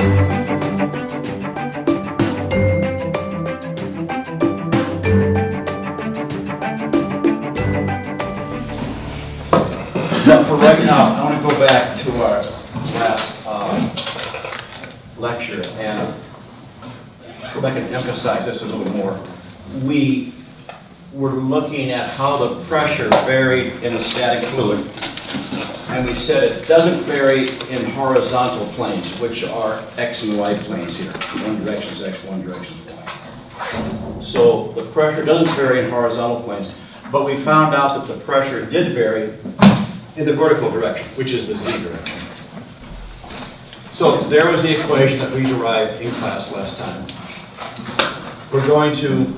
Now, for right now, I want to go back to our last lecture and go back and emphasize this a little more. We were looking at how the pressure varied in a static fluid, and we said it doesn't vary in horizontal planes, which are X and Y planes here. One direction is X, one direction is Y. So the pressure doesn't vary in horizontal planes, but we found out that the pressure did vary in the vertical direction, which is the Z direction. So there was the equation that we derived in class last time. We're going to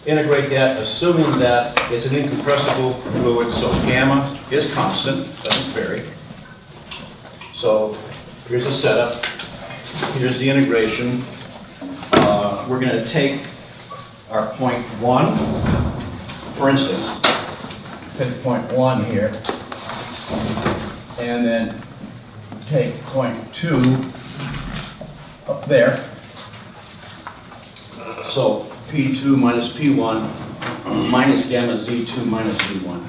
integrate that, assuming that it's an incompressible fluid, so gamma is constant, doesn't vary. So here's the setup, here's the integration. We're going to take our point 1, for instance, take point 1 here, and then take point 2 up there. So P2 minus P1 minus gamma Z2 minus Z1.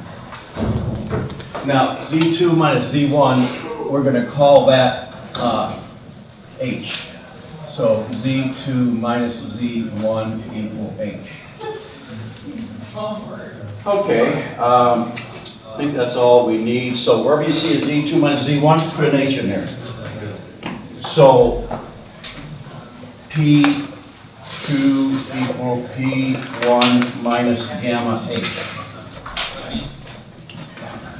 Now, Z2 minus Z1, we're going to call that H. So Z2 minus Z1 equal H. Okay, I think that's all we need. So wherever you see a Z2 minus Z1, put an H in there. So P2 equal P1 minus gamma H.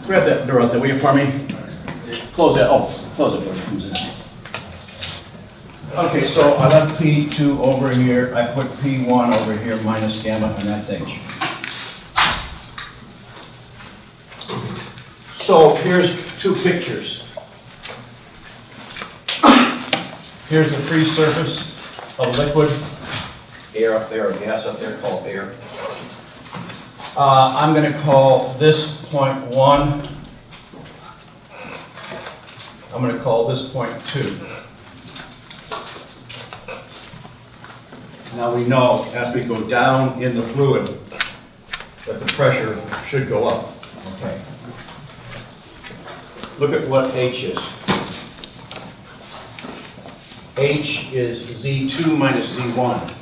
Grab that door out there, will you, for me? Close that, close it before it comes in. Okay, so I left P2 over here, I put P1 over here minus gamma, and that's H. So here's two pictures. Here's the free surface of liquid, air up there, or gas up there, called air. I'm going to call this point 1. I'm going to call this point 2. Now we know as we go down in the fluid that the pressure should go up. Okay. Look at what H is. H is Z2 minus Z1.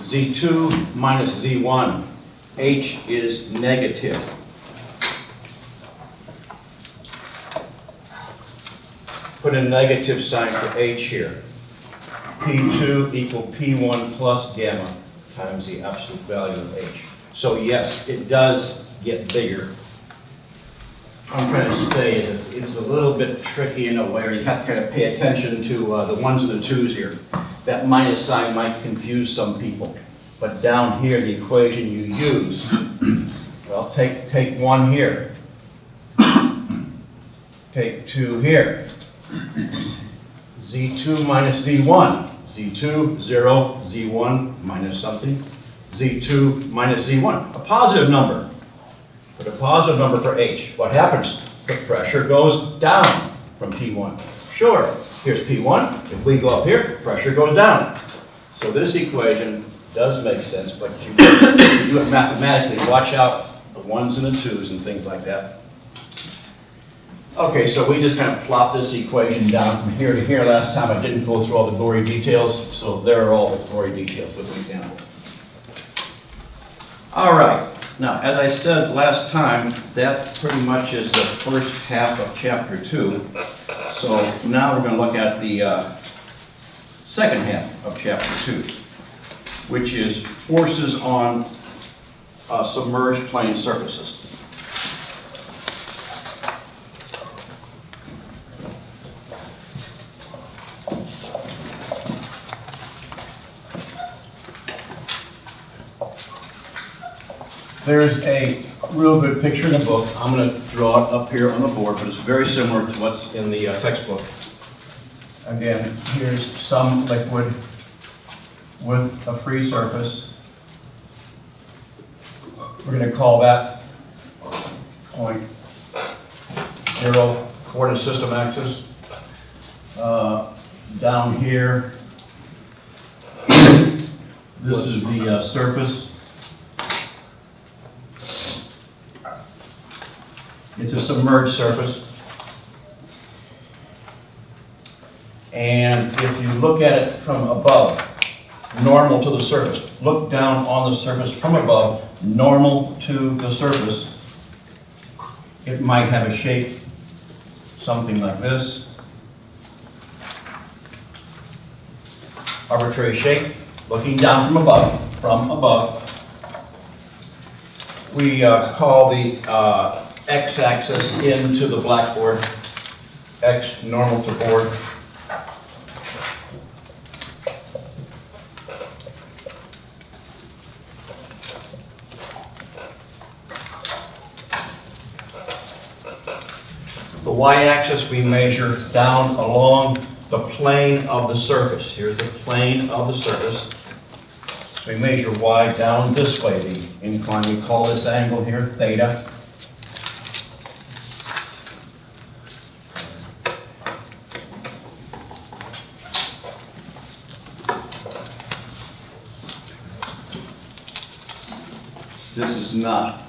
Z2 minus Z1. H is negative. Put a negative sign for H here. P2 equal P1 plus gamma times the absolute value of H. So yes, it does get bigger. I'm trying to say is it's a little bit tricky in a way, or you have to kind of pay attention to the ones and the twos here. That minus sign might confuse some people. But down here, the equation you use, well, take 1 here. Take 2 here. Z2 minus Z1. Z2, 0, Z1 minus something. Z2 minus Z1, a positive number. Put a positive number for H. What happens? The pressure goes down from P1. Sure, here's P1. If we go up here, pressure goes down. So this equation does make sense, but you do it mathematically. Watch out the 1s and the 2s and things like that. Okay, so we just kind of plop this equation down from here to here. Last time I didn't go through all the gory details, so there are all the gory details with an example. All right, now as I said last time, that pretty much is the first half of chapter 2. So now we're going to look at the second half of chapter 2, which is forces on submerged plane surfaces. There's a real good picture in the book. I'm going to draw it up here on the board, but it's very similar to what's in the textbook. Again, here's some liquid with a free surface. We're going to call that point 0 coordinate system axis. down here. This is the surface. It's a submerged surface. And if you look at it from above, normal to the surface, look down on the surface from above, normal to the surface, it might have a shape something like this. Arbitrary shape, looking down from above. We call the x-axis into the blackboard, x normal to board. The y-axis we measure down along the plane of the surface. Here's the plane of the surface. We measure y down this way, the incline. We call this angle here theta. This is not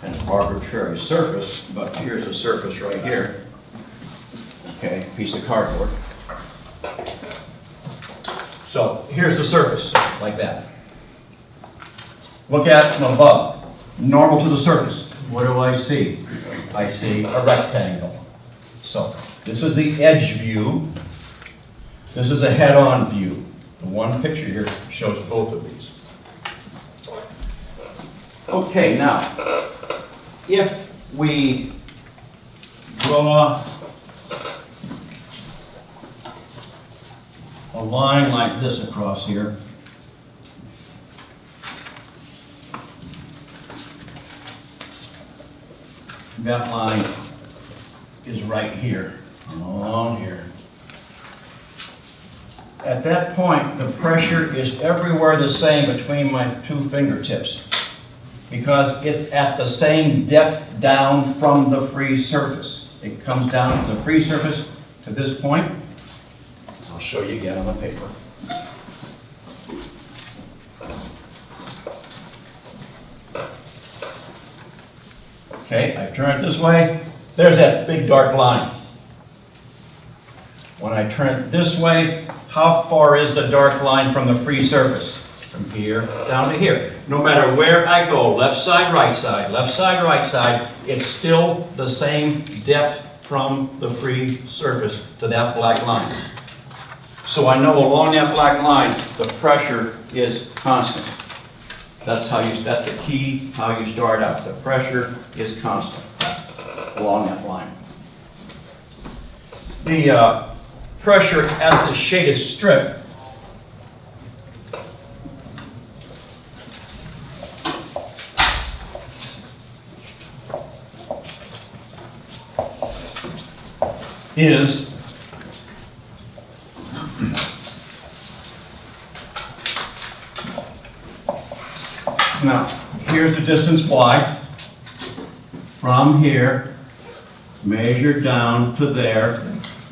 an arbitrary surface, but here's a surface right here. Okay, piece of cardboard. So here's the surface, like that. Look at it from above, normal to the surface. What do I see? I see a rectangle. So this is the edge view. This is a head-on view. The one picture here shows both of these. Okay, now, if we draw a line like this across here, that line is right here, along here. At that point, the pressure is everywhere the same between my two fingertips, because it's at the same depth down from the free surface. It comes down from the free surface to this point. I'll show you again on the paper. Okay, I turn it this way. There's that big dark line. When I turn it this way, how far is the dark line from the free surface? From here down to here. No matter where I go, left side, right side, it's still the same depth from the free surface to that black line. So I know along that black line, the pressure is constant. That's the key, how you start out. The pressure is constant along that line. The pressure at the shaded strip is now, here's the distance y from here, measured down to there.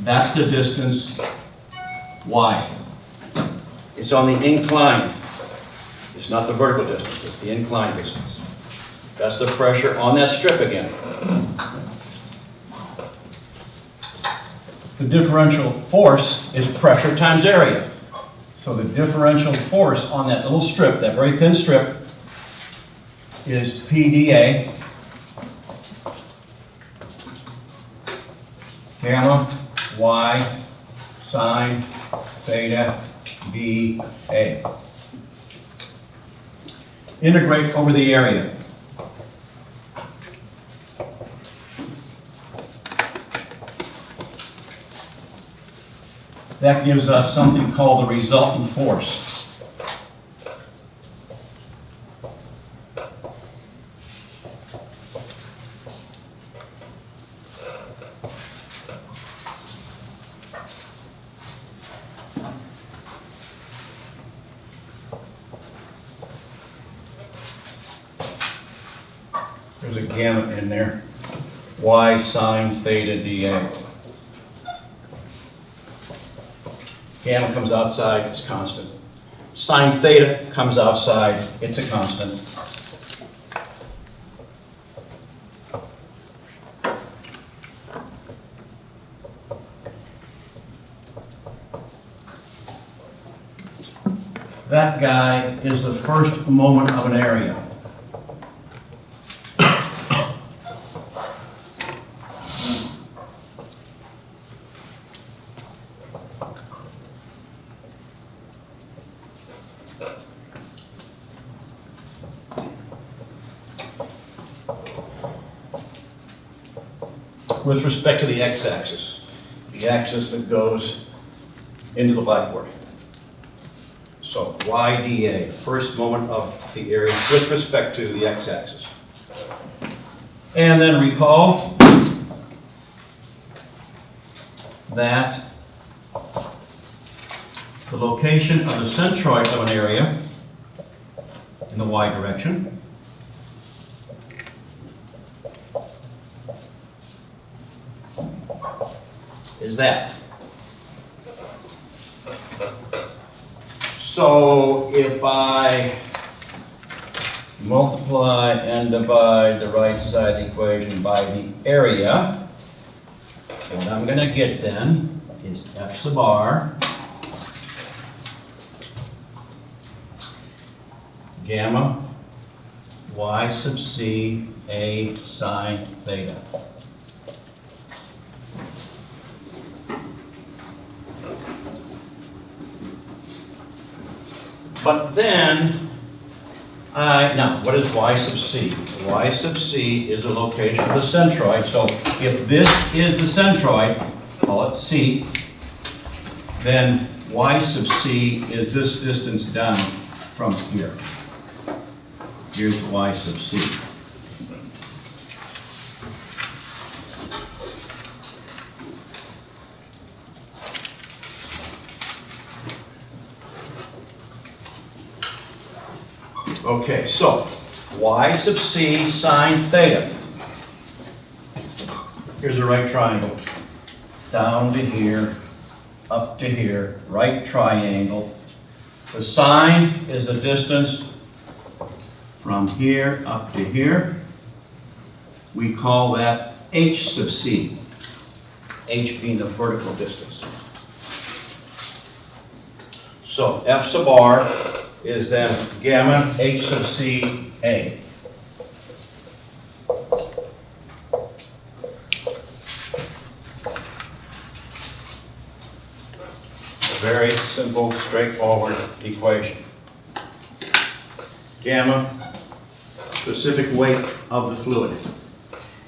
That's the distance y. It's on the incline. It's not the vertical distance, it's the incline distance. That's the pressure on that strip again. The differential force is pressure times area. So the differential force on that little strip, that very thin strip, is PdA, gamma, y, sine, theta, BA. Integrate over the area. That gives us something called the resultant force. There's a gamma in there. Y sine theta dA. Gamma comes outside, it's constant. Sine theta comes outside, it's a constant. That guy is the first moment of an area. With respect to the x-axis, the axis that goes into the blackboard. So YDA, first moment of the area with respect to the x-axis. And then recall that the location of the centroid of an area in the y direction is that. So if I multiply and divide the right side of the equation by the area, what I'm going to get then is f sub r gamma y sub c a sine theta. But then, now, what is y sub c? Y sub c is the location of the centroid. So if this is the centroid, call it c, then y sub c is this distance down from here. Here's y sub c. Okay, so y sub c sine theta. Here's a right triangle. Down to here, up to here, right triangle. The sine is the distance from here up to here. We call that h sub c. H being the vertical distance. So f sub r is then gamma h sub c a. A very simple, straightforward equation. Gamma, specific weight of the fluid.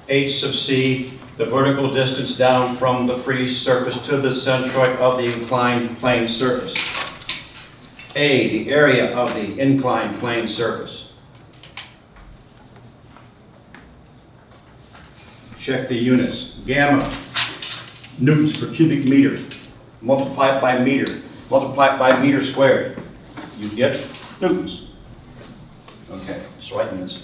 H sub c, the vertical distance down from the free surface to the centroid of the inclined plane surface. A, the area of the inclined plane surface. Check the units. Gamma, newtons per cubic meter. Multiply it by meter. Multiply it by meter squared. You get newtons. Okay, let's write units.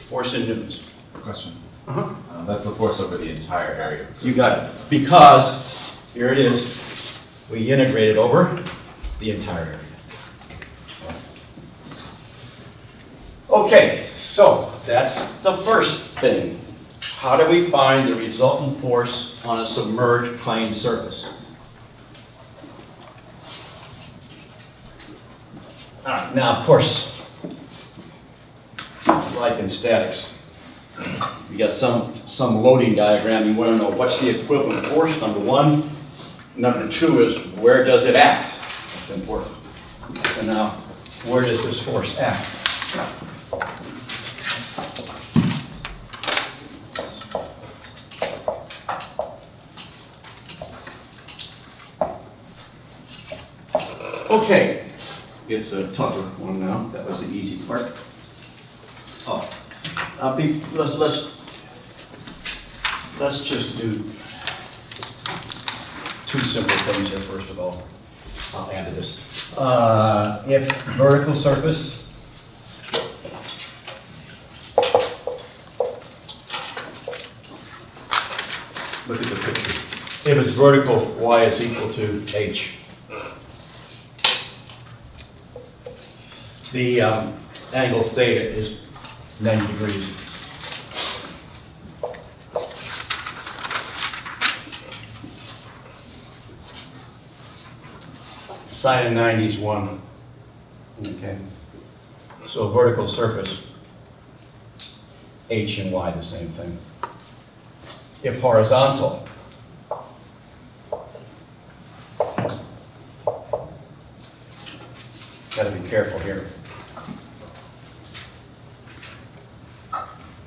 Force in newtons. Question. Uh-huh. That's the force over the entire area. You got it. Because, here it is, we integrated over the entire area. Okay, so that's the first thing. How do we find the resultant force on a submerged plane surface? All right, now, of course, it's like in statics. You got some loading diagram, you want to know what's the equivalent force, number one. Number two is where does it act? That's important. So now, where does this force act? Okay, it's a tougher one now. That was the easy part. Oh, let's just do two simple things here. First of all, I'll add to this. If vertical surface look at the picture. If it's vertical, y is equal to h. the angle theta is 90 degrees. Sine of 90 is 1. Okay. So vertical surface, h and y the same thing. If horizontal, gotta be careful here.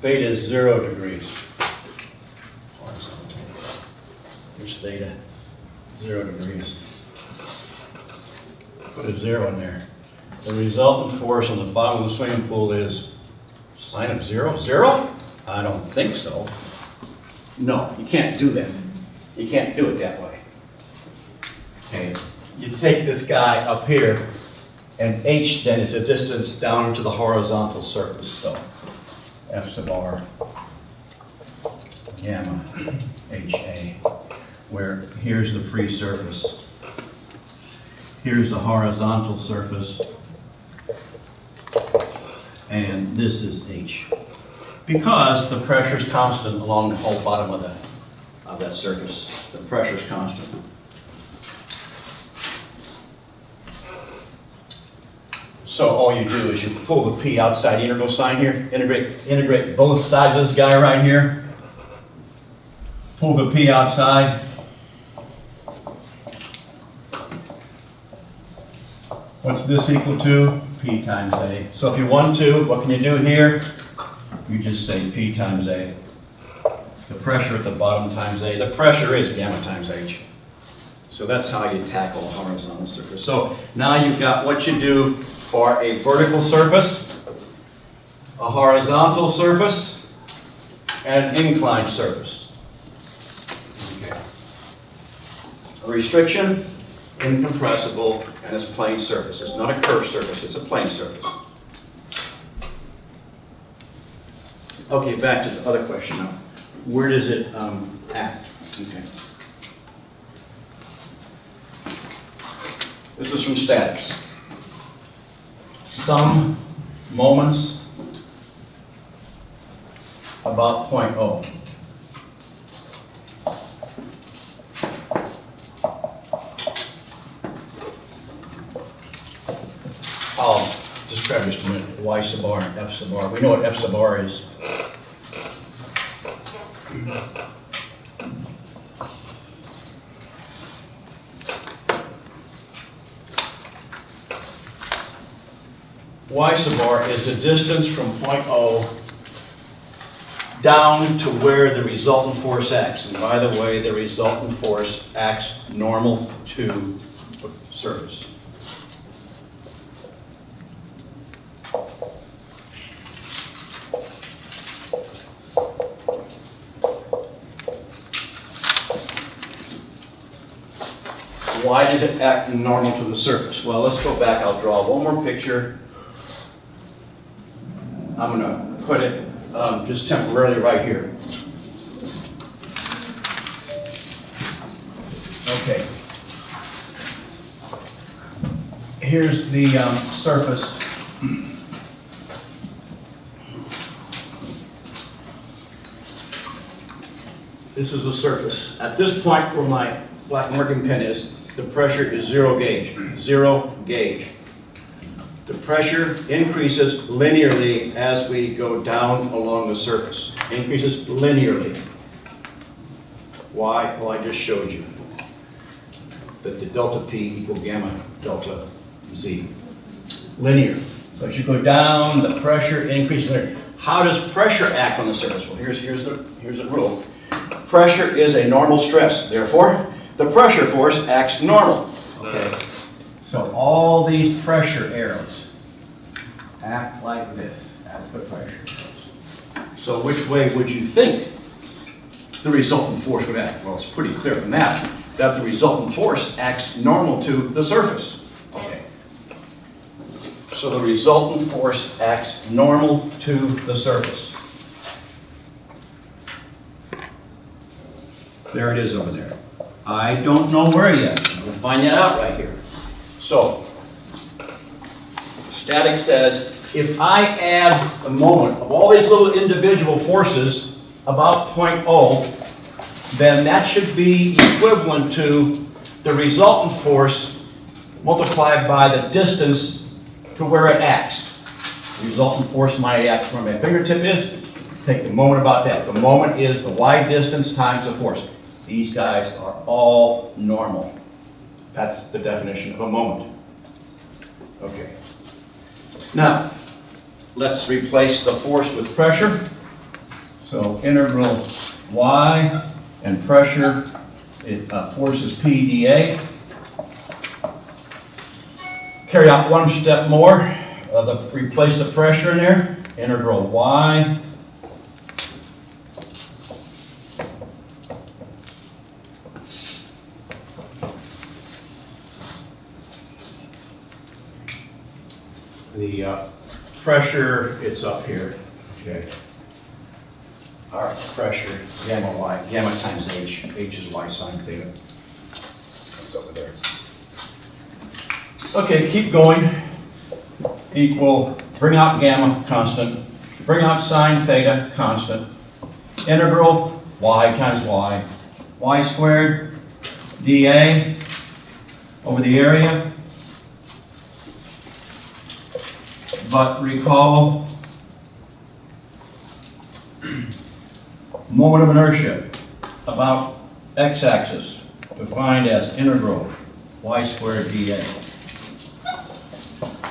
Theta is 0 degrees. Horizontal. Here's theta, 0 degrees. Put a 0 in there. The resultant force on the bottom of the swimming pool is sine of 0? 0? I don't think so. No, you can't do that. You can't do it that way. Okay, you take this guy up here, and h then is the distance down to the horizontal surface. So F sub r gamma HA, where here's the free surface. Here's the horizontal surface, and this is h. Because the pressure is constant along the whole bottom of that surface. The pressure is constant. So all you do is you pull the p outside the integral sign here, integrate both sides of this guy right here, pull the p outside. What's this equal to? P times A. So if you want to, what can you do here? You just say P times A. The pressure at the bottom times A. The pressure is gamma times H. So that's how you tackle a horizontal surface. So now you've got what you do for a vertical surface, a horizontal surface, and an inclined surface. Okay. A restriction, incompressible, and it's plane surface. It's not a curved surface, it's a plane surface. Okay, back to the other question now. Where does it act? Okay. This is from statics. Some moments about point O. I'll describe just a minute. Y sub r and F sub r. We know what F sub r is. Y sub r is the distance from point O down to where the resultant force acts. And by the way, the resultant force acts normal to the surface. Why does it act normal to the surface? Well, let's go back. I'll draw one more picture. I'm going to put it just temporarily right here. Okay. Here's the surface. This is the surface. At this point where my black marking pen is, the pressure is 0 gauge. 0 gauge. The pressure increases linearly as we go down along the surface. Increases linearly. Why? Well, I just showed you that the delta P equal gamma delta Z. Linear. So as you go down, the pressure increases linear. How does pressure act on the surface? Well, here's the rule. Pressure is a normal stress. Therefore, the pressure force acts normal. Okay. So all these pressure arrows act like this. That's the pressure force. So which way would you think the resultant force would act? Well, it's pretty clear from that the resultant force acts normal to the surface. Okay. So the resultant force acts normal to the surface. There it is over there. I don't know where yet. We'll find that out right here. So, Static says, if I add the moment of all these little individual forces about 0.0, then that should be equivalent to the resultant force multiplied by the distance to where it acts. The resultant force might act where my fingertip is. Take the moment about that. The moment is the y distance times the force. These guys are all normal. That's the definition of a moment. Okay. Now, let's replace the force with pressure. So integral y and pressure, force is P dA. Carry out one step more. Replace the pressure in there. Integral y the pressure, it's up here. Okay. Our pressure, gamma y, gamma times h. H is y sine theta. It's over there. Okay, keep going. Equal, bring out gamma, constant. Bring out sine theta, constant. Integral y times y squared dA over the area. But recall, moment of inertia about x-axis, defined as integral y squared dA.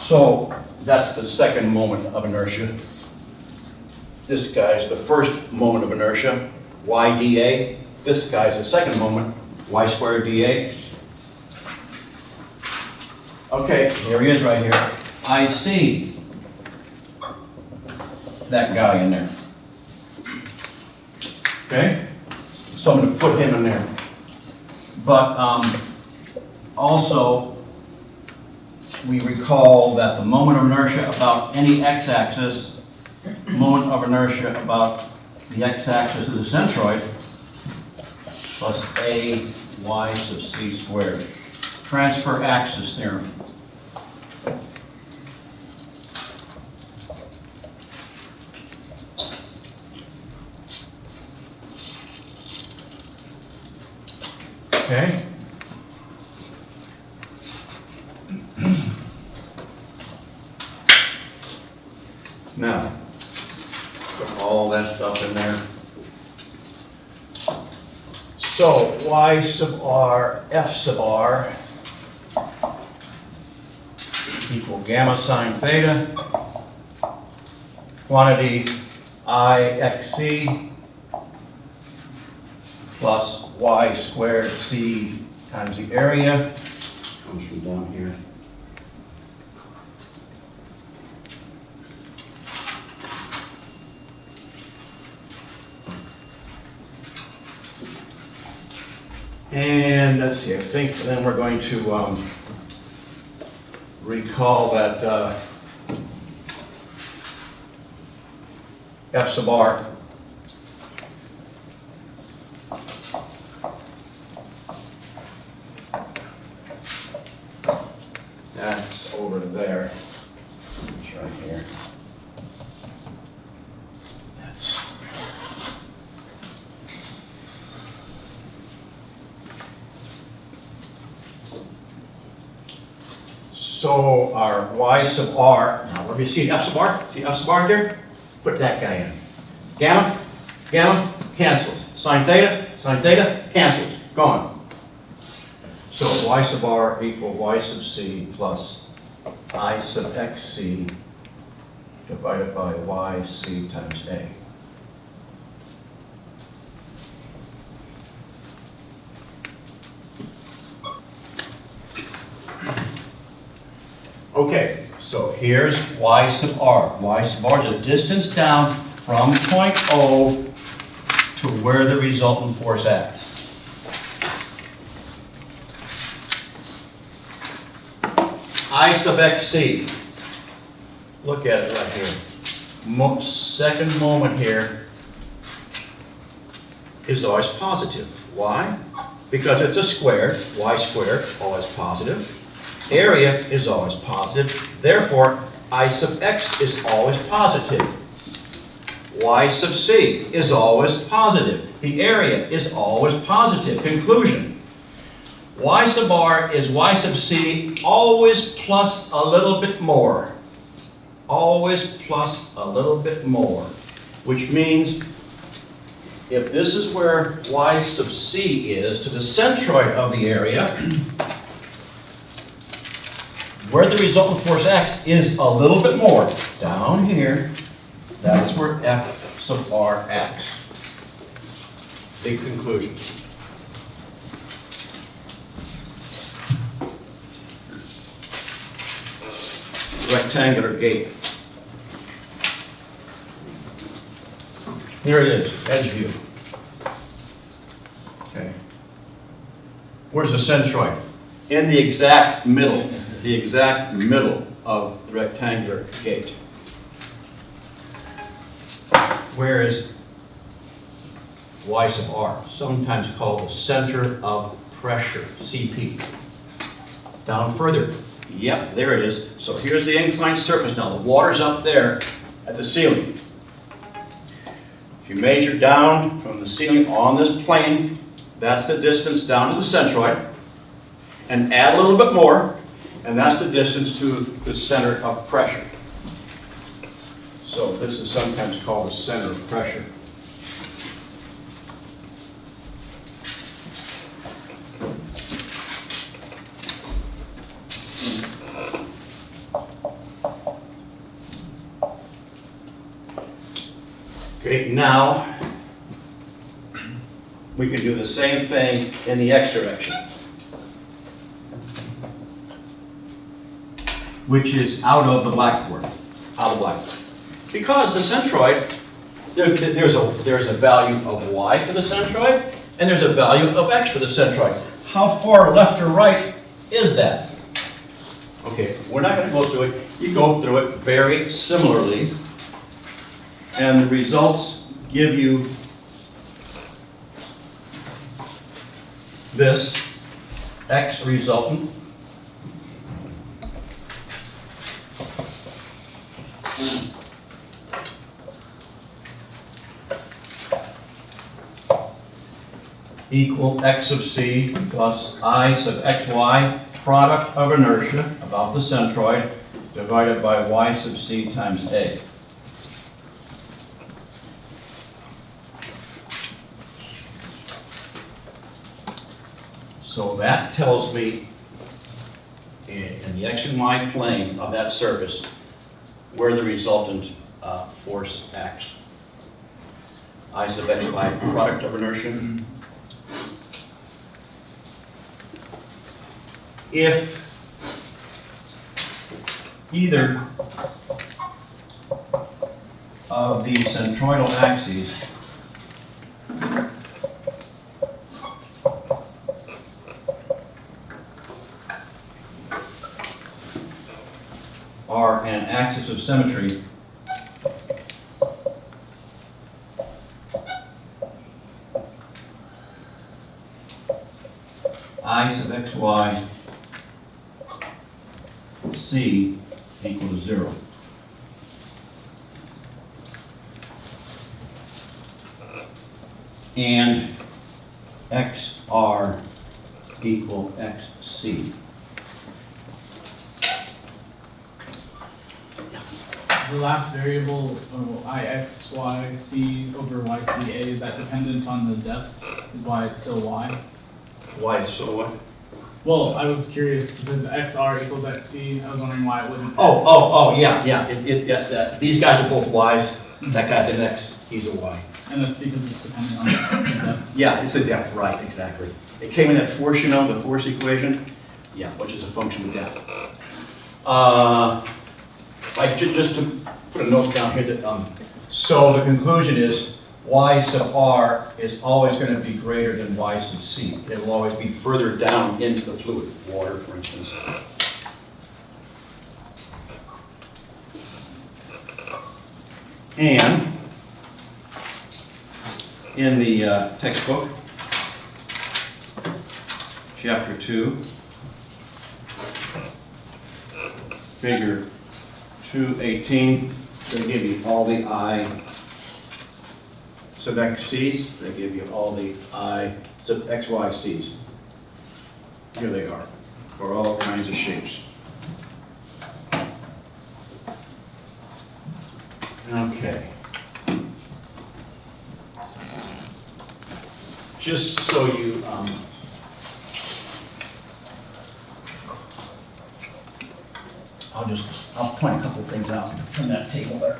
So that's the second moment of inertia. This guy's the first moment of inertia, y dA. This guy's the second moment, y squared dA. Okay, here he is right here. I see that guy in there. Okay? So I'm going to put him in there. But also, we recall that the moment of inertia about any x-axis, moment of inertia about the x-axis of the centroid, plus a y sub c squared. Transfer axis theorem. Okay. Now, put all that stuff in there. So, y sub r, f sub r equal gamma sine theta, quantity I xc plus y squared c times the area, comes from down here. And let's see, I think then we're going to recall that f sub r that's over there. It's right here. That's so our y sub r, now where do you see f sub r? See f sub r there? Put that guy in. Gamma, gamma, cancels. Sine theta, cancels. Gone. So y sub r equal y sub c plus I sub xc divided by yc times a. Okay, so here's y sub r. Y sub r is the distance down from point O to where the resultant force acts. I sub xc, look at it right here. Second moment here is always positive. Why? Because it's a square, y squared, always positive. Area is always positive. Therefore, I sub x is always positive. Y sub c is always positive. The area is always positive. Conclusion. Y sub r is y sub c always plus a little bit more. Always plus a little bit more. Which means if this is where y sub c is to the centroid of the area, where the resultant force X is a little bit more, down here, that's where F sub r acts. Big conclusion. Rectangular gate. Here it is, edge view. Okay. Where's the centroid? In the exact middle of the rectangular gate. Where is Y sub r? Sometimes called the center of pressure, CP. Down further. Yep, there it is. So here's the inclined surface now. The water's up there at the ceiling. If you measure down from the ceiling on this plane, that's the distance down to the centroid. And add a little bit more, and that's the distance to the center of pressure. So this is sometimes called the center of pressure. Okay, now we can do the same thing in the x direction, which is out of the blackboard, Because the centroid, there's a value of y for the centroid, and there's a value of x for the centroid. How far left or right is that? Okay, we're not going to go through it. You go through it very similarly, and the results give you this x resultant equal x sub c plus I sub xy, product of inertia about the centroid, divided by y sub c times a. So that tells me in the x and y plane of that surface where the resultant force acts. I sub xy, product of inertia. If either of the centroidal axes are an axis of symmetry, I sub xy c equal to 0. And xr equal xc. Is the last variable ix, y, c over y, c, a, is that dependent on the depth? Why it's still y? Why so what? Well, I was curious because xr equals xc. I was wondering why it wasn't x. Yeah. These guys are both y's. That guy's an x. He's a y. And that's because it's dependent on the depth. Yeah, it's the depth, right, exactly. It came in that force, the force equation. Yeah, which is a function of depth. Just to put a note down here that, so the conclusion is y sub r is always going to be greater than y sub c. It will always be further down into the fluid, water, for instance. And in the textbook, chapter 2, figure 218, they give you all the I sub xc's, they give you all the I sub xyc's. Here they are, for all kinds of shapes. Okay. Just so you, I'll point a couple things out from that table there.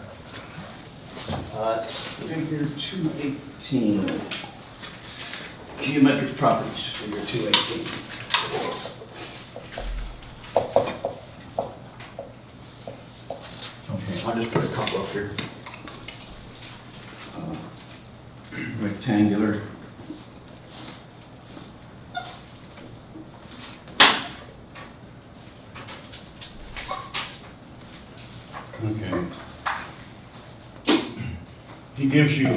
Figure 218. Geometric properties, figure 218. Okay, I'll just put a couple up here. Rectangular. Okay. He gives you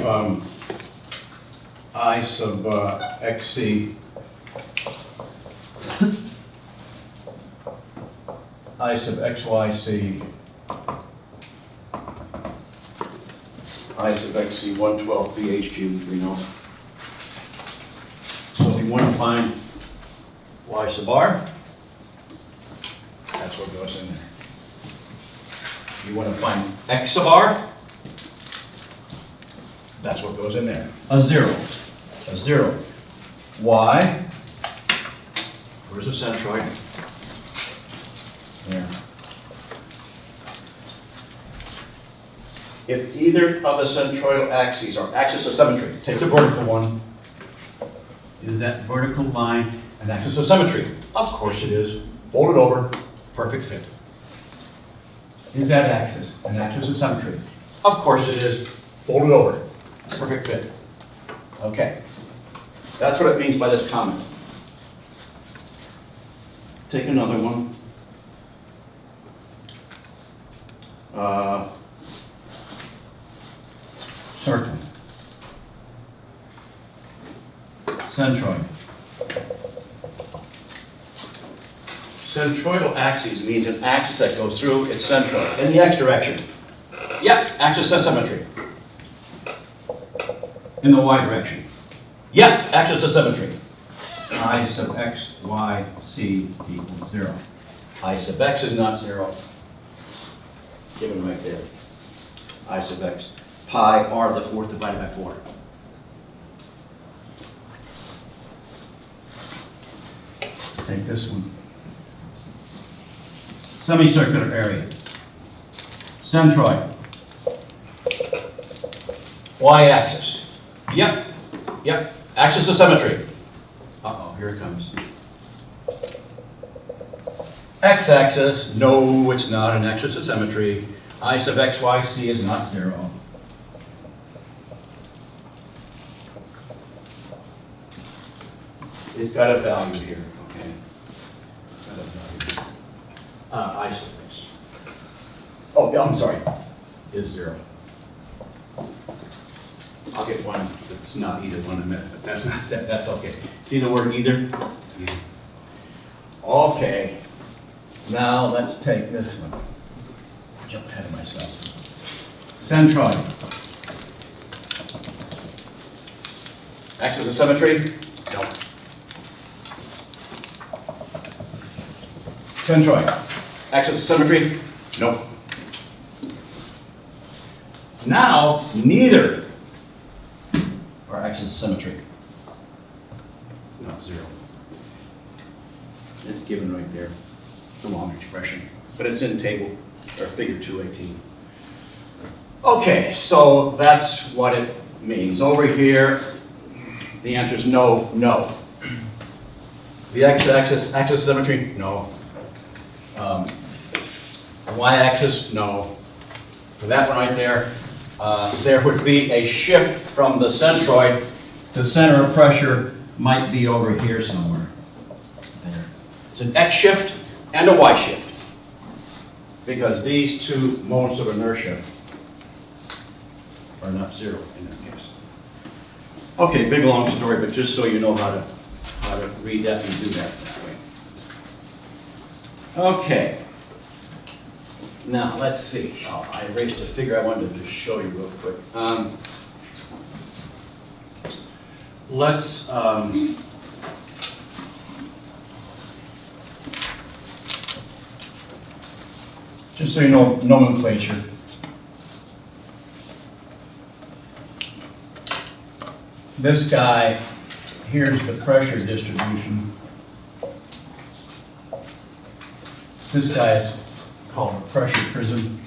I sub xc, I sub xyc, I sub xc 112 ph cubed, we know. So if you want to find y sub r, that's what goes in there. You want to find x sub r, that's what goes in there. A zero. Y, where's the centroid? There. If either of the centroidal axes are axis of symmetry, take the vertical one. Is that vertical line an axis of symmetry? Of course it is. Fold it over, perfect fit. Is that axis an axis of symmetry? Of course it is. Fold it over. Perfect fit. Okay. That's what it means by this comment. Take another one. Circle. Centroid. Centroidal axis means an axis that goes through its centroid in the x direction. Yep, axis of symmetry. In the y direction. Yep, axis of symmetry. I sub x, y, c equals 0. I sub x is not 0. Given right there. I sub x. Pi r to the fourth divided by 4. Take this one. Semicircular area. Centroid. Y-axis. Yep. Axis of symmetry. Uh-oh, here it comes. X-axis. No, it's not an axis of symmetry. I sub x, y, c is not 0. It's got a value here, okay? It's got a value. I sub x. Oh, yeah, I'm sorry. Is 0. I'll get one that's not either one in a minute, but that's not set. That's okay. See the word either? Yeah. Okay. Now let's take this one. Jump ahead of myself. Centroid. Axis of symmetry? No. Centroid. Axis of symmetry? Nope. Now, neither are axis of symmetry. It's not 0. It's given right there. It's a long expression, but it's in table, or figure 218. Okay, so that's what it means. Over here, the answer is no, no. The x-axis, axis of symmetry, no. Y-axis, no. For that one right there, there would be a shift from the centroid. The center of pressure might be over here somewhere. There. It's an x shift and a y shift, because these two moments of inertia are not 0 in that case. Okay, big long story, but just so you know how to read that and do that way. Okay. Now, let's see. Oh, I erased a figure I wanted to just show you real quick. Let's, just so you know nomenclature. This guy, here's the pressure distribution. This guy is called a pressure prism.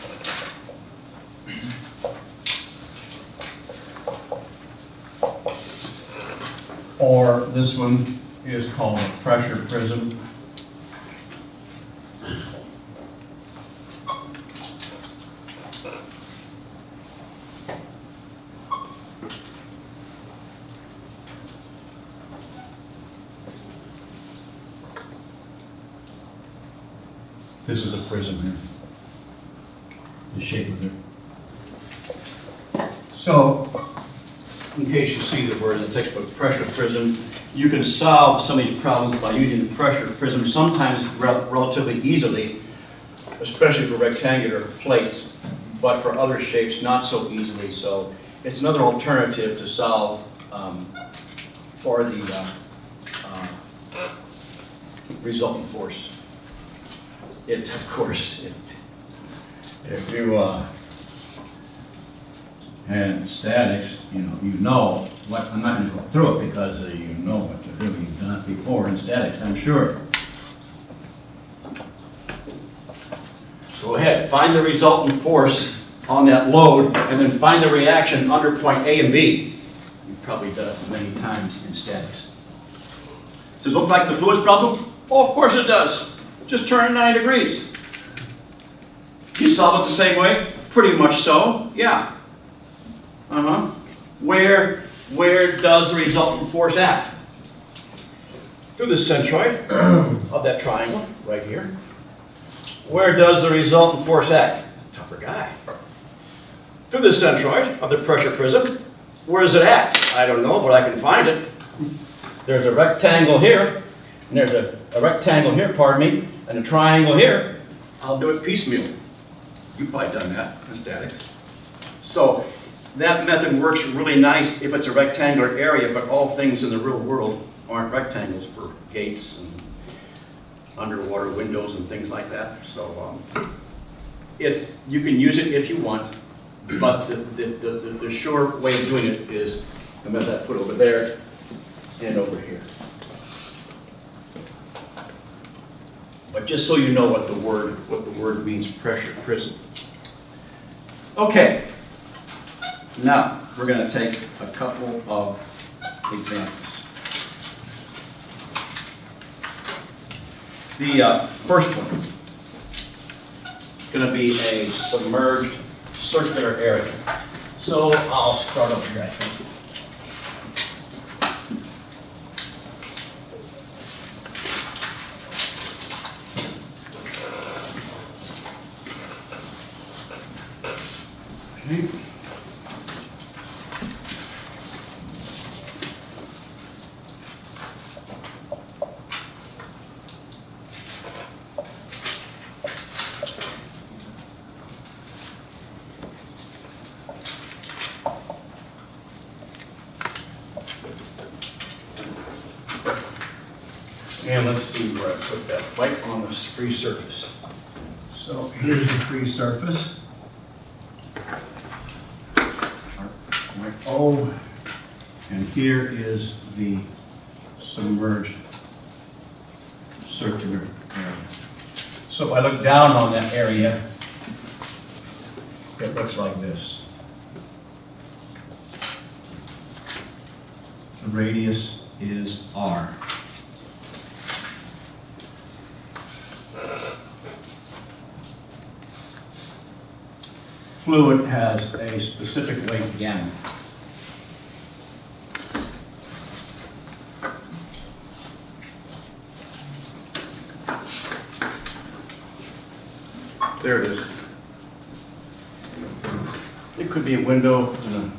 Or this one is called a pressure prism. This is a prism here, the shape of it. So, in case you see the word in the textbook, pressure prism, you can solve some of these problems by using the pressure prism, sometimes relatively easily, especially for rectangular plates, but for other shapes, not so easily. So it's another alternative to solve for the resultant force. It, of course, if you had statics, you know what, I'm not going to go through it because you know what to do. You've done it before in statics, I'm sure. Go ahead, find the resultant force on that load and then find the reaction under point A and B. You've probably done it many times in statics. Does it look like the fluids problem? Oh, of course it does. Just turn it 90 degrees. You solve it the same way? Pretty much so, yeah. Where does the resultant force act? Through the centroid of that triangle, right here. Where does the resultant force act? Tougher guy. Through the centroid of the pressure prism. Where does it act? I don't know, but I can find it. There's a rectangle here, and there's a rectangle here, pardon me, and a triangle here. I'll do it piecemeal. You've probably done that in statics. So that method works really nice if it's a rectangular area, but all things in the real world aren't rectangles for gates and underwater windows and things like that. So you can use it if you want, but the sure way of doing it is the method I put over there and over here. But just so you know what the word means, pressure prism. Okay. Now we're going to take a couple of examples. The first one is going to be a submerged circular area. So I'll start over here, I think. Okay. And let's see where I put that, right on this free surface. So here's the free surface. Right O, and here is the submerged circular area. So if I look down on that area, it looks like this. The radius is R. Fluid has a specific length gamma. There it is. It could be a window in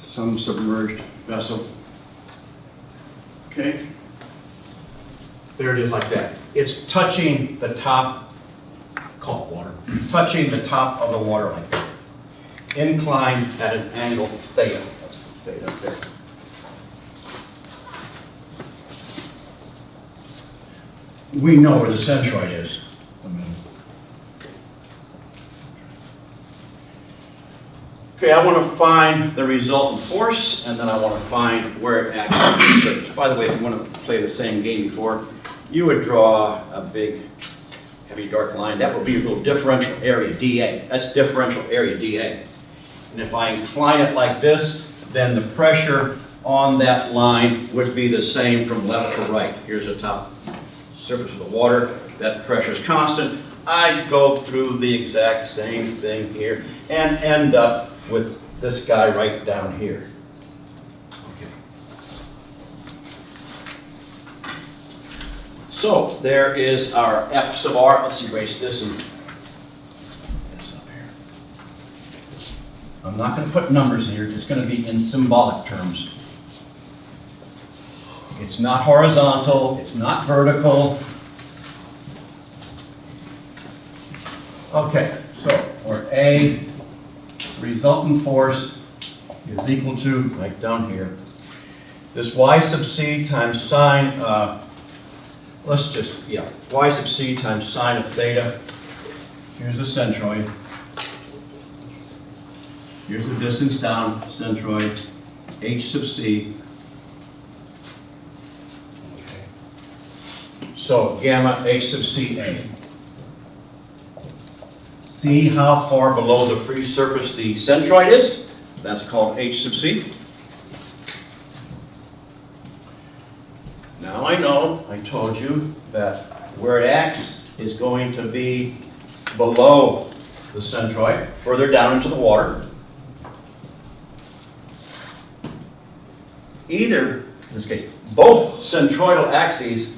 some submerged vessel. Okay. There it is like that. It's touching the top call it water, touching the top of the water like that. Inclined at an angle theta. That's theta up there. We know where the centroid is. Okay, I want to find the resultant force, and then I want to find where it acts on the surface. By the way, if you want to play the same game before, you would draw a big, heavy dark line. That would be your little differential area, dA. That's differential area, dA. And if I incline it like this, then the pressure on that line would be the same from left to right. Here's the top surface of the water. That pressure is constant. I go through the exact same thing here and end up with this guy right down here. Okay. So there is our F sub r. Let's erase this and this up here. I'm not going to put numbers here. It's going to be in symbolic terms. It's not horizontal. It's not vertical. Okay, so where A, resultant force, is equal to, right down here, this y sub c times sine, y sub c times sine of theta. Here's the centroid. Here's the distance down, centroid, h sub c. Okay. So gamma h sub c a. See how far below the free surface the centroid is? That's called h sub c. Now I know, I told you, that where it acts is going to be below the centroid, further down into the water. Either, in this case, both centroidal axes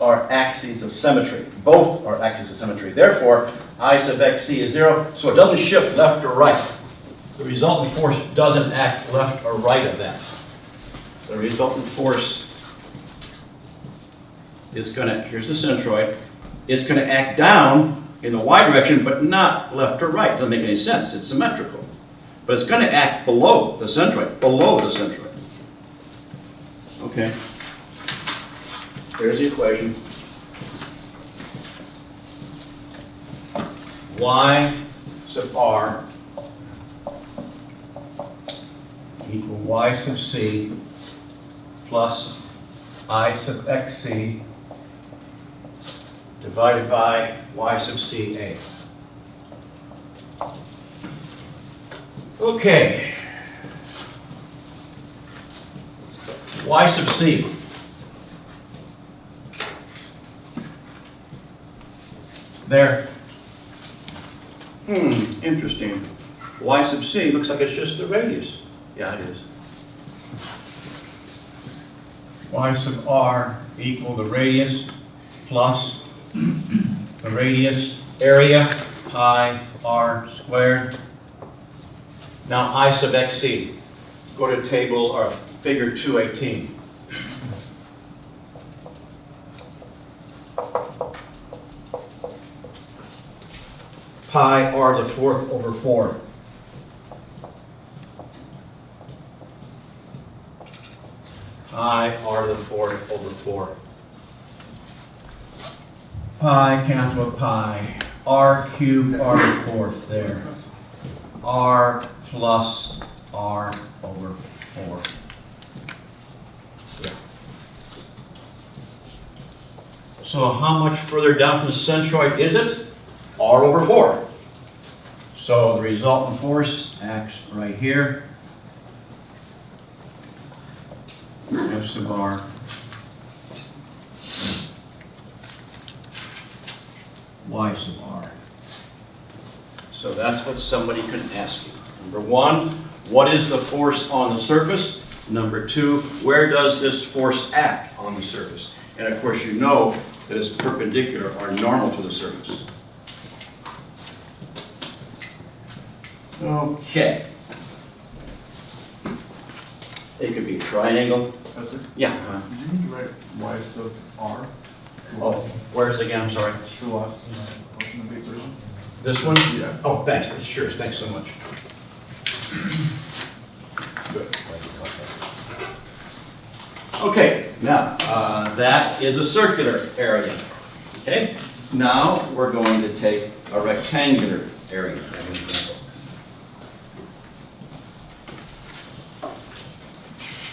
are axes of symmetry. Both are axes of symmetry. Therefore, I sub xc is 0, so it doesn't shift left or right. The resultant force doesn't act left or right of that. The resultant force is going to, here's the centroid, it's going to act down in the y direction, but not left or right. Doesn't make any sense. It's symmetrical. But it's going to act below the centroid, Okay. Here's the equation. Y sub r equal y sub c plus I sub xc divided by y sub ca. Okay. Y sub c. There. Interesting. Y sub c looks like it's just the radius. Yeah, it is. Y sub r equal the radius plus the radius area pi r squared. Now I sub xc. Go to table or figure 218. Pi r the fourth over 4. Pi r the fourth over 4. Pi cancel with pi. R cubed r the fourth there. R plus r over 4. Yeah. So how much further down from the centroid is it? R over 4. So the resultant force acts right here. F sub r. Y sub r. So that's what somebody can ask you. Number 1, what is the force on the surface? Number 2, where does this force act on the surface? And of course you know that it's perpendicular or normal to the surface. Okay. It could be a triangle. Professor, Yeah. did you need to write y sub r? Oh, where's it again, I'm sorry? The last portion of the version. This one? Yeah. Oh, thanks, sure, thanks so much. Good. Okay, now, that is a circular area, okay? Now, we're going to take a rectangular area.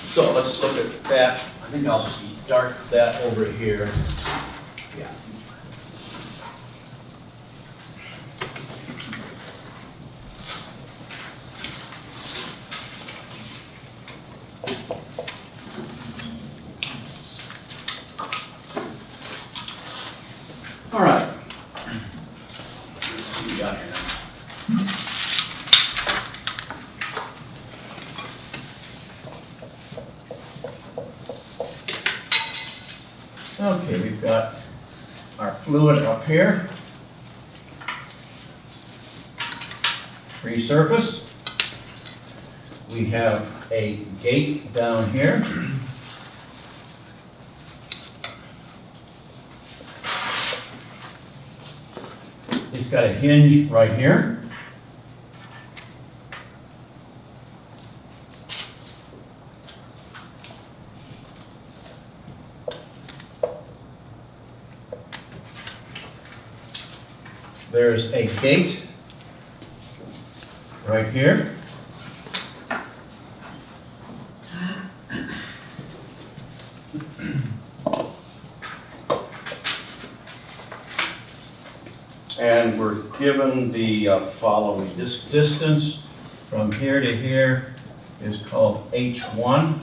So let's look at that. I think I'll start that over here. Yeah. All right. Let's see what we got here now. Okay, we've got our fluid up here. Free surface. We have a gate down here. It's got a hinge right here. There's a gate right here. And we're given the following. This distance from here to here is called H1.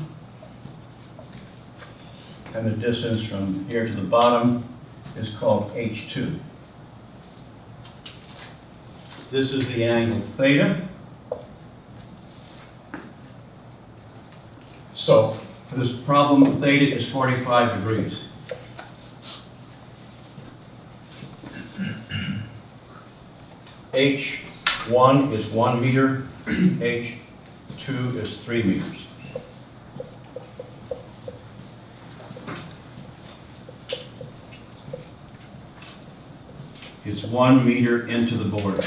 And the distance from here to the bottom is called H2. This is the angle theta. So for this problem, theta is 45 degrees. H1 is 1 meter, H2 is 3 meters. It's 1 meter into the board.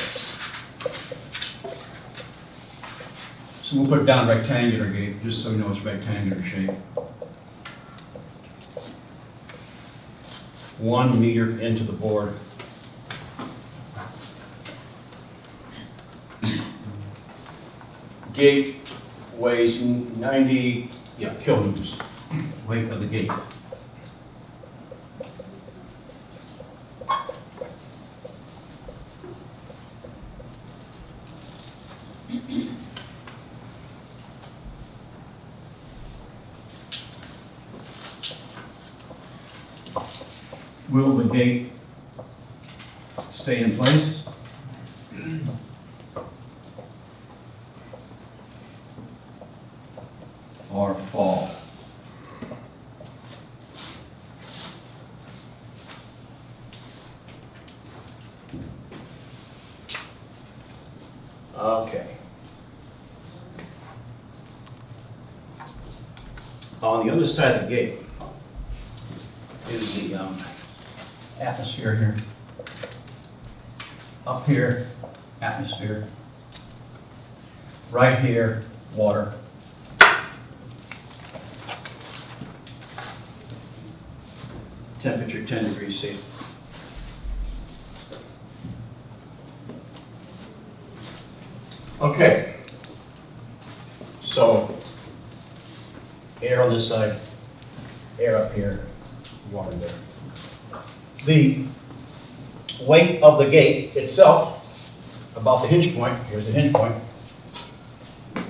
So we'll put down rectangular gate, just so we know it's rectangular shape. 1 meter into the board. Gate weighs 90 kilonewtons, weight of the gate. Will the gate stay in place? Or fall? Okay. On the other side of the gate is the atmosphere here. Up here, atmosphere. Right here, water. Temperature 10 degrees C. Okay. So, air on this side, air up here, water there. The weight of the gate itself, about the hinge point, here's the hinge point. The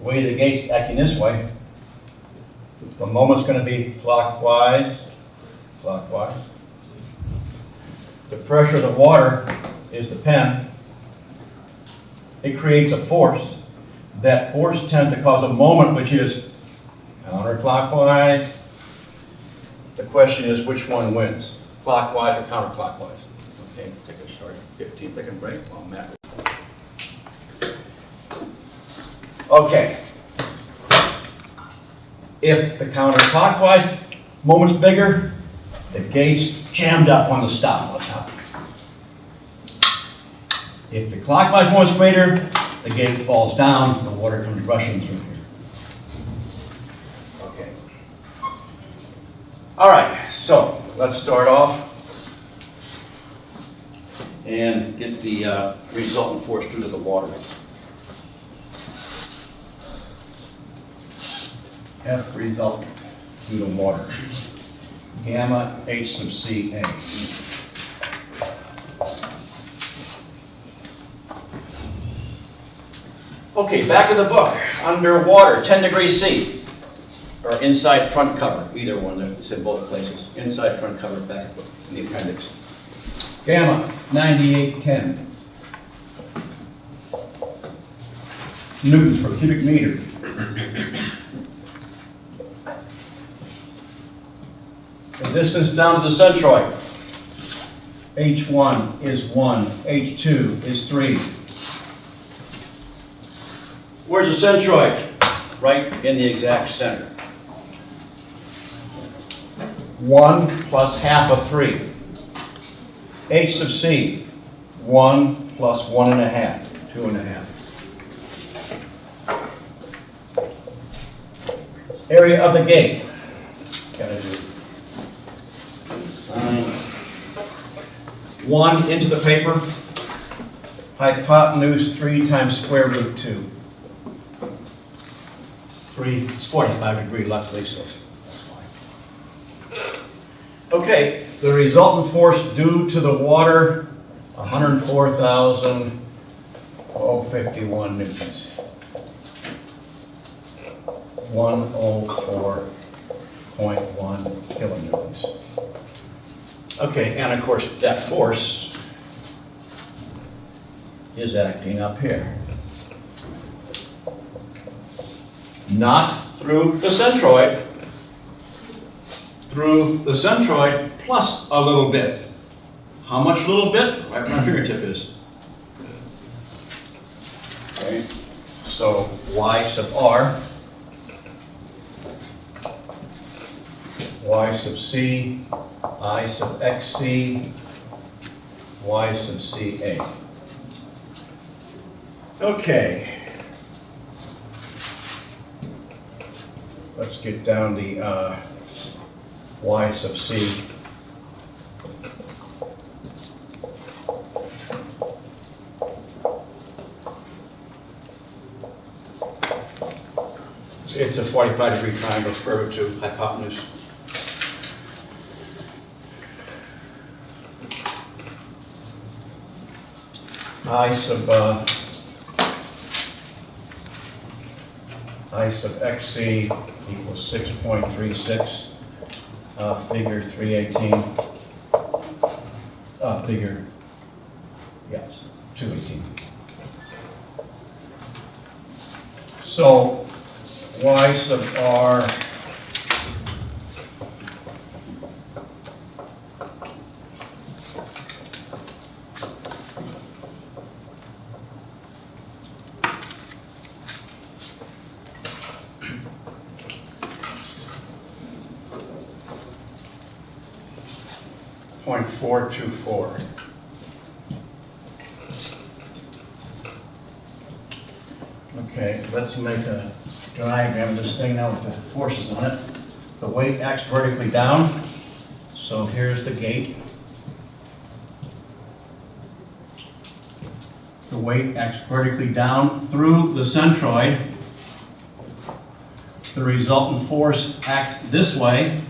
way the gate's acting this way, the moment's going to be clockwise, clockwise. The pressure of the water is the pen. It creates a force. That force tends to cause a moment which is counterclockwise. The question is which one wins, clockwise or counterclockwise? Okay, take a short 15-second break while Matt. Okay. If the counterclockwise moment's bigger, The gate's jammed up on the stop on top. If the clockwise moment's greater, the gate falls down, the water comes rushing through here. Okay. All right, so let's start off and get the resultant force due to the water. F resultant due to water. Gamma H sub C A. Okay, back of the book. Underwater, 10 degrees C. Or inside front cover, either one, it's in both places. Inside front cover, back of the book, in the appendix. Gamma, 9810. Newtons per cubic meter. The distance down to the centroid. H1 is 1, H2 is 3. Where's the centroid? Right in the exact center. 1 plus half of 3. H sub C, 1 plus 1.5, 2.5. Area of the gate. Gotta do sign. 1 into the paper. Hypotenuse 3 times square root 2. 3, it's 45-degree, luckily, so that's fine. Okay, the resultant force due to the water, 104,051 newtons. 104.1 kilonewtons. Okay, and of course, that force is acting up here. Not through the centroid, through the centroid plus a little bit. How much little bit? Right where my fingertip is. Okay, so y sub r, y sub c, I sub xc, y sub ca. Okay. Let's get down the y sub c. It's a 45-degree triangle, square root 2, hypotenuse. I sub xc equals 6.36, figure 318, figure, yes, 218. So y sub r .424. Okay, let's make a diagram of this thing now with the forces on it. The weight acts vertically down, so here's the gate. The weight acts vertically down through the centroid. The resultant force acts this way.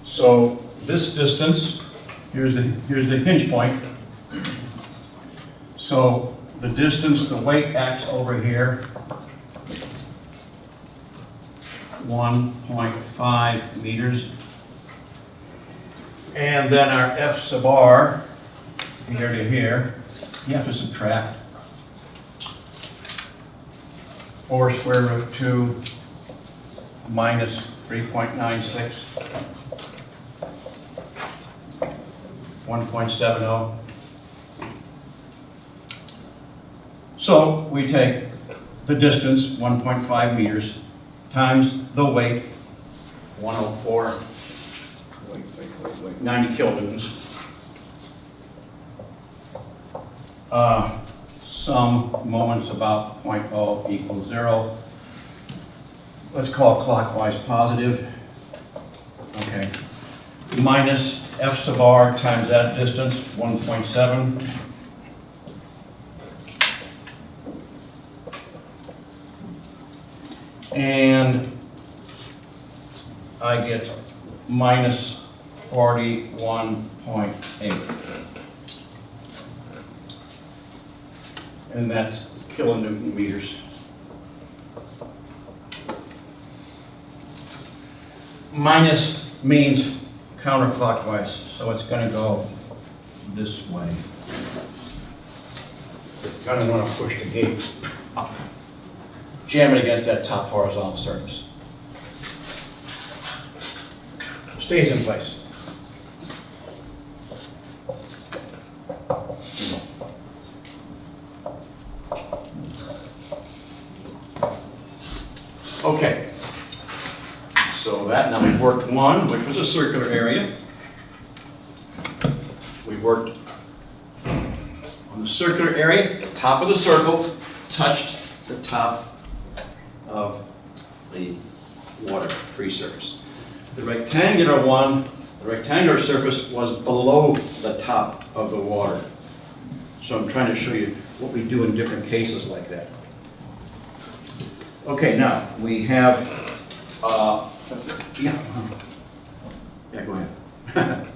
So this distance, here's the hinge point. So the distance, the weight acts over here, 1.5 meters. And then our F sub r, here to here, you have to subtract 4 square root 2 minus 3.96. 1.70. So we take the distance, 1.5 meters, times the weight, 104, wait, 90 kilonewtons. Some moments about 0.0 equals 0. Let's call clockwise positive. Okay. Minus F sub r times that distance, 1.7. And I get minus 41.8. And that's kilonewton meters. Minus means counterclockwise, so it's going to go this way. It's going to want to push the gate up, jam it against that top horizontal surface. Stays in place. Okay. So that, now we've worked one, which was a circular area. We worked on the circular area, the top of the circle touched the top of the water-free surface. The rectangular one, the rectangular surface was below the top of the water. So I'm trying to show you what we do in different cases like that. Okay, now we have, yeah, go ahead.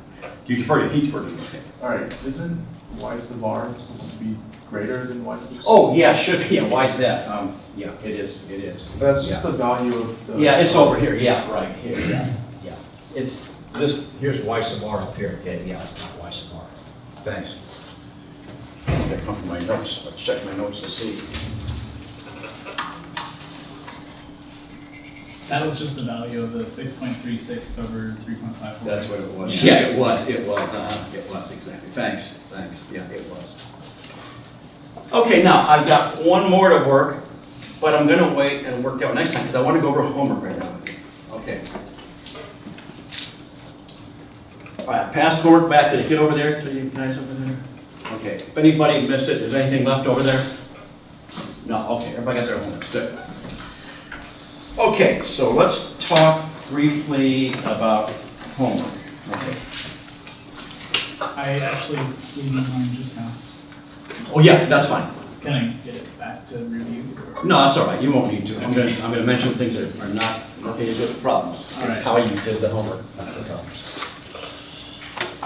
Do you defer to, he deferred to me, okay. Alright, isn't y sub r supposed to be greater than y sub? Oh, yeah, should be, yeah, why is that? Yeah, it is. That's just Yeah. the value of the. Yeah, it's over here, yeah, right, here, yeah. It's this, here's y sub r up here, okay, yeah, it's not y sub r. Thanks. That come from my notes, let's check my notes to see. That was just the value of the 6.36 over 3.54. That's what it was. Yeah, it was, exactly, thanks, yeah, it was. Okay, now, I've got one more to work, but I'm gonna wait and work out next time, because I want to go over homework right now with you. Okay. All right, I passed homework back, did it get over there to you guys over there? Okay, if anybody missed it, is anything left over there? No, okay, everybody got their homework, good. Okay, so let's talk briefly about homework. Okay. I actually gave you mine just now. Oh yeah, that's fine. Can I get it back to review? No, that's all right. You won't need to. I'm gonna mention things that are not nothing to do with the problems. All It's right. how you did the homework, not the problems.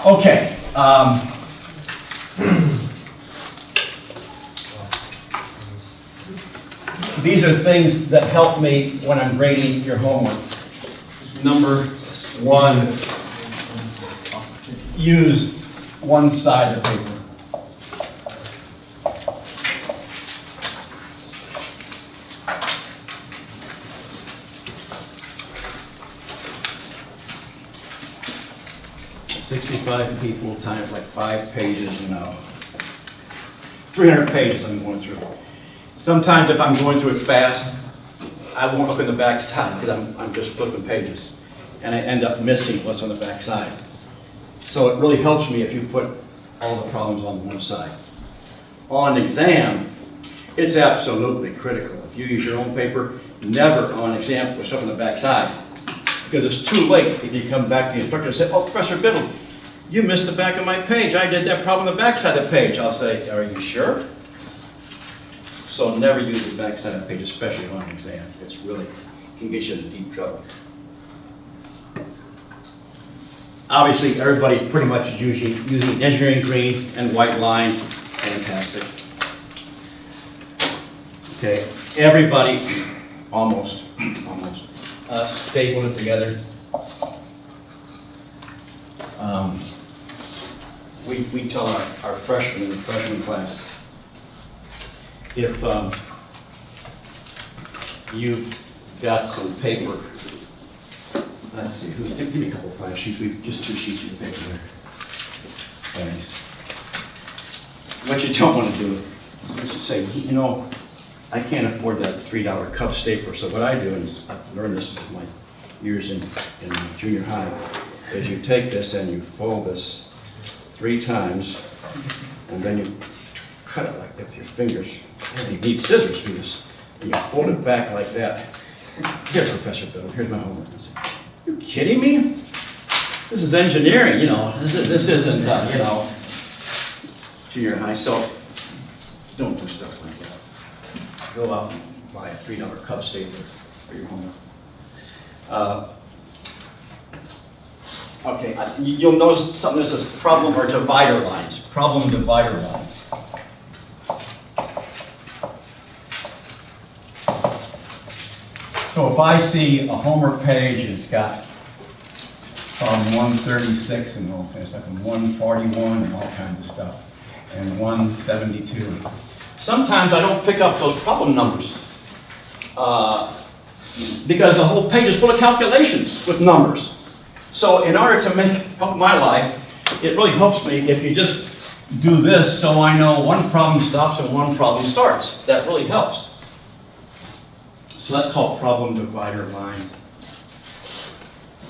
Okay. These are things that help me when I'm grading your homework. Number one, use one side of the paper. $65 people times like 5 pages, 300 pages I'm going through. Sometimes if I'm going through it fast, I won't look in the back side because I'm just flipping pages. And I end up missing what's on the back side. So it really helps me if you put all the problems on one side. On exam, it's absolutely critical. If you use your own paper, never on exam put stuff on the back side. Because it's too late if you come back to the instructor and say, oh, Professor Biddle, you missed the back of my page. I did that problem on the back side of the page. I'll say, are you sure? So never use the back side of the page, especially on an exam. It's really, can get you into deep trouble. Obviously, everybody pretty much is using engineering green and white line. Fantastic. Okay, everybody, almost, staple it together. We tell our freshmen in the freshman class, if you've got some paper, let's see, give me a couple of class sheets, just 2 sheets of paper there. Thanks. What you don't want to do is just say, I can't afford that $3 cup stapler, so what I do, and I've learned this in my years in junior high, is you take this and you fold this 3 times, and then you cut it like that with your fingers. And you need scissors for this. And you fold it back like that. Here, Professor Bill, here's my homework. You kidding me? This is engineering, you know. This isn't, you know, junior high. So don't do stuff like that. Go out and buy a $3 cup stapler for your homework. Okay, you'll notice something that says problem or divider lines. Problem divider lines. So if I see a homework page and it's got problem 136 and all kinds of stuff, and 141 and all kinds of stuff, and 172. Sometimes I don't pick up those problem numbers because the whole page is full of calculations with numbers. So in order to help my life, it really helps me if you just do this so I know one problem stops and one problem starts. That really helps. So that's called problem divider line.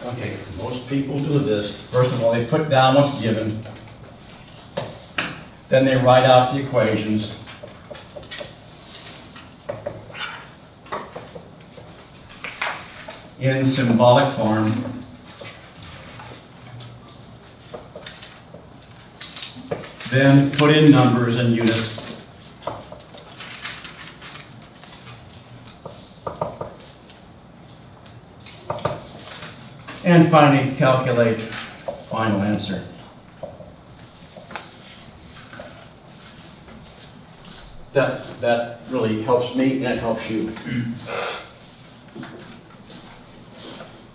Okay, most people do this. First of all, they put down what's given. Then they write out the equations. In symbolic form. Then put in numbers and units. And finally, calculate final answer. That really helps me and it helps you.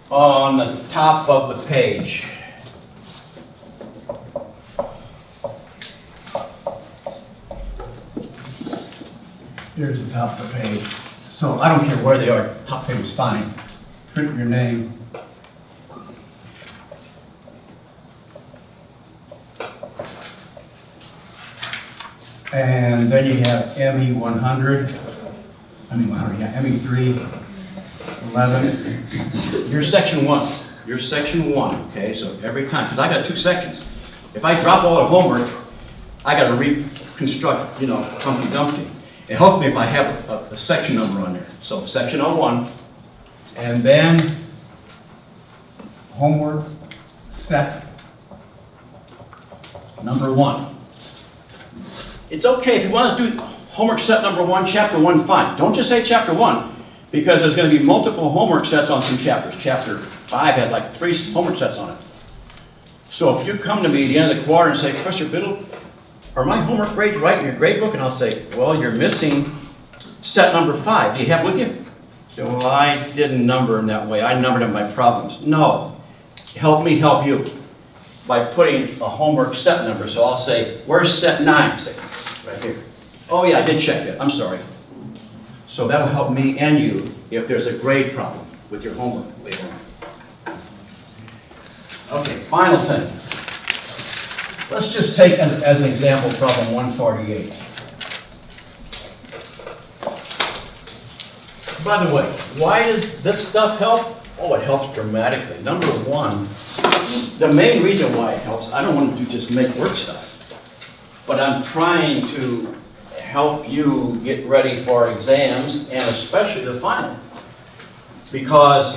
On the top of the page, here's the top of the page. So I don't care where they are, top page is fine. Print your name. And then you have ME 100, ME 3, 11. You're section 1. You're section 1, okay? So every time, because I got 2 sections. If I drop all the homework, I got to reconstruct, you know, Humpty Dumpty. It helps me if I have a section number on there. So section 01, and then homework set number 1. It's okay if you want to do homework set number 1, chapter 1, fine. Don't just say chapter 1, because there's going to be multiple homework sets on some chapters. Chapter 5 has like 3 homework sets on it. So if you come to me at the end of the quarter and say, Professor Biddle, are my homework grades right in your grade book? And I'll say, well, you're missing set number 5. Do you have it with you? So, well, I didn't number them that way. I numbered them by problems. No. Help me help you by putting a homework set number. So I'll say, where's set 9? Say, right here. Oh yeah, I did check that. I'm sorry. So that'll help me and you if there's a grade problem with your homework later on. Okay, final thing. Let's just take as an example problem 148. By the way, why does this stuff help? Oh, it helps dramatically. Number 1, the main reason why it helps, I don't want to just make work stuff, but I'm trying to help you get ready for exams and especially the final. Because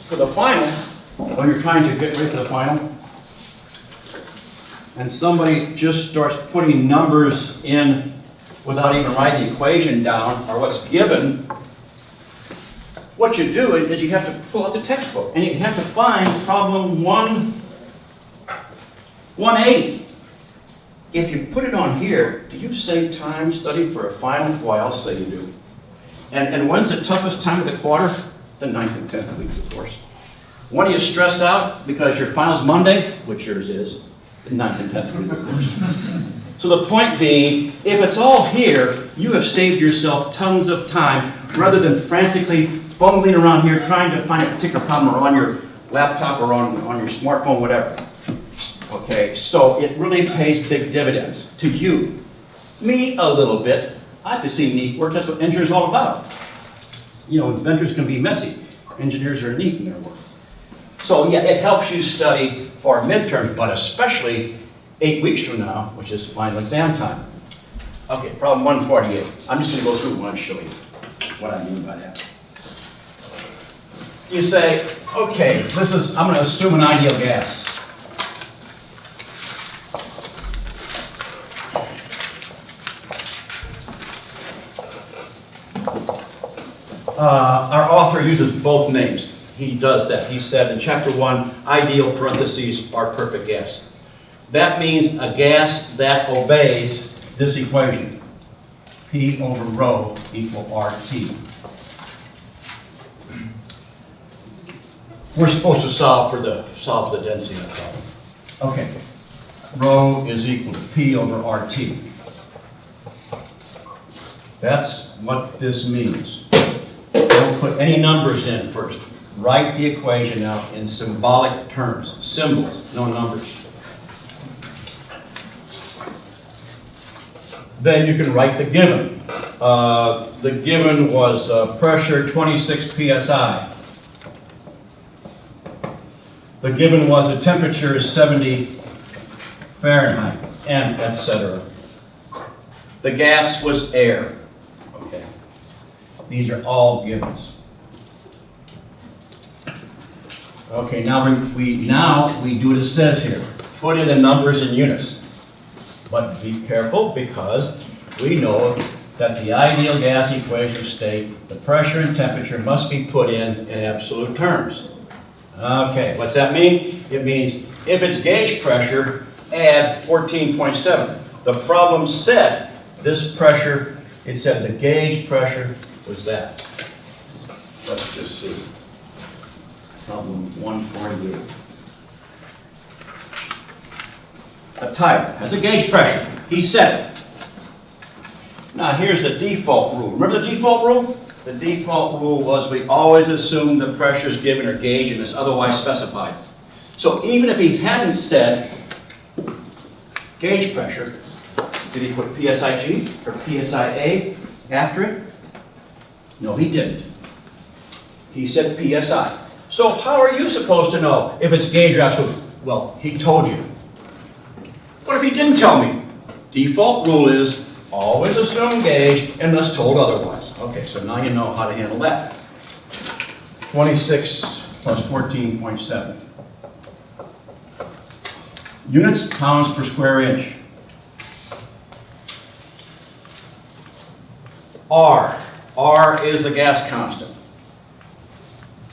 for the final, when you're trying to get ready for the final, and somebody just starts putting numbers in without even writing the equation down or what's given, what you do is you have to pull out the textbook and you have to find problem 180. If you put it on here, do you save time studying for a final? Why, I'll say you do. And when's the toughest time of the quarter? The 9th and 10th weeks, of course. When are you stressed out because your final's Monday, which yours is, the 9th and 10th week, of course. So the point being, if it's all here, you have saved yourself tons of time rather than frantically fumbling around here trying to find a particular problem or on your laptop or on your smartphone, whatever. Okay, so it really pays big dividends to you. Me, a little bit, I like to see neat work, that's what engineers are all about. You know, inventors can be messy, engineers are neat in their work. So yeah, it helps you study for midterms, but especially 8 weeks from now, which is final exam time. Okay, problem 148. I'm just gonna go through one and show you what I mean by that. You say, okay, I'm gonna assume an ideal gas. Our author uses both names. He does that. He said in chapter 1, ideal parentheses are perfect gas. That means a gas that obeys this equation. P over rho equal RT. We're supposed to solve for the density of the problem. Okay. Rho is equal to P over RT. That's what this means. Don't put any numbers in first. Write the equation out in symbolic terms. Symbols, no numbers. Then you can write the given. The given was pressure 26 psi. The given was a temperature 70 Fahrenheit, and etc. The gas was air. Okay. These are all givens. Okay, now we do what it says here. Put in the numbers in units. But be careful because we know that the ideal gas equation state the pressure and temperature must be put in absolute terms. Okay, what's that mean? It means if it's gauge pressure, add 14.7. The problem said this pressure, it said the gauge pressure was that. Let's just see. Problem 148. A tire has a gauge pressure. He said it. Now here's the default rule. Remember the default rule? The default rule was we always assume the pressure is given or gauge and is otherwise specified. So even if he hadn't said gauge pressure, did he put PSIG or PSIA after it? No, he didn't. He said PSI. So how are you supposed to know if it's gauge or absolute? Well, he told you. What if he didn't tell me? Default rule is always assume gauge unless told otherwise. Okay, so now you know how to handle that. 26 plus 14.7. Units, pounds per square inch. R. R is the gas constant.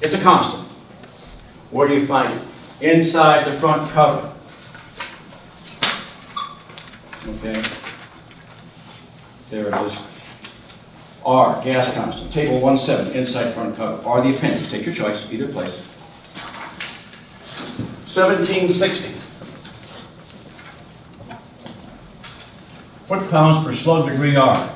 It's a constant. Where do you find it? Inside the front cover. Okay. There it is. R, gas constant. Table 1.7, inside front cover. R, the appendix. Take your choice, either place. 1760. Foot-pounds per slug degree R.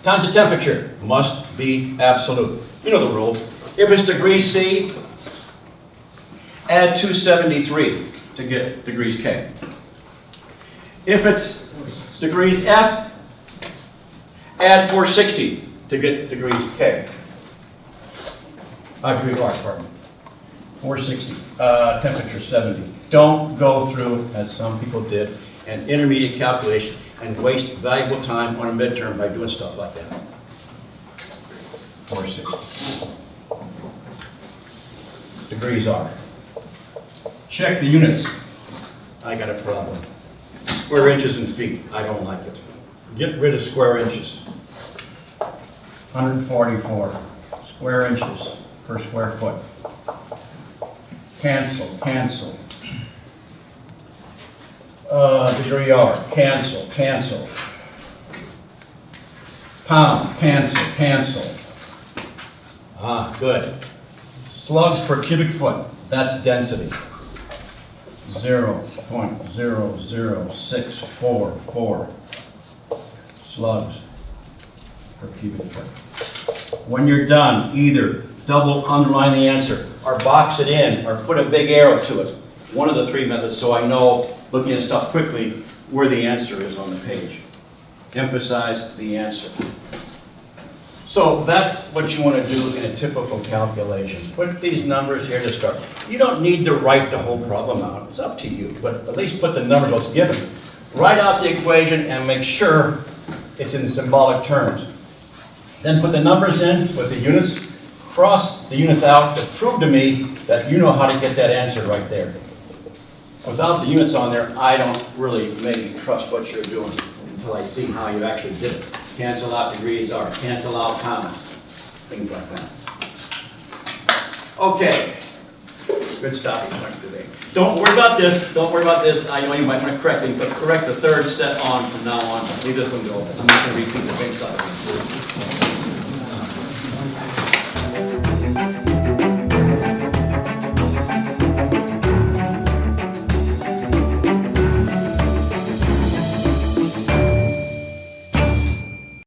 Times the temperature must be absolute. You know the rule. If it's degrees C, add 273 to get degrees K. If it's degrees F, add 460 to get degrees K. Degree R, pardon. 460, temperature 70. Don't go through, as some people did, an intermediate calculation and waste valuable time on a midterm by doing stuff like that. 460. Degrees R. Check the units. I got a problem. Square inches and feet. I don't like it. Get rid of square inches. 144 square inches per square foot. Cancel, cancel. Degree R, cancel, cancel. Pound, cancel, cancel. Ah, good. Slugs per cubic foot, that's density. 0.00644 slugs per cubic foot. When you're done, either double underline the answer, or box it in, or put a big arrow to it. one of the three methods, so I know, looking at stuff quickly, where the answer is on the page. Emphasize the answer. So that's what you want to do in a typical calculation. Put these numbers here to start. You don't need to write the whole problem out. It's up to you, but at least put the numbers what's given. Write out the equation and make sure it's in symbolic terms. Then put the numbers in with the units, cross the units out to prove to me that you know how to get that answer right there. Without the units on there, I don't really maybe trust what you're doing until I see how you actually did it. Cancel out degrees or cancel out commas, things like that. Okay, good stopping point today. Don't worry about this, don't worry about this. I know you might want to correct me, but correct the third set on from now on. Leave this one go. I'm not going to repeat the same stuff.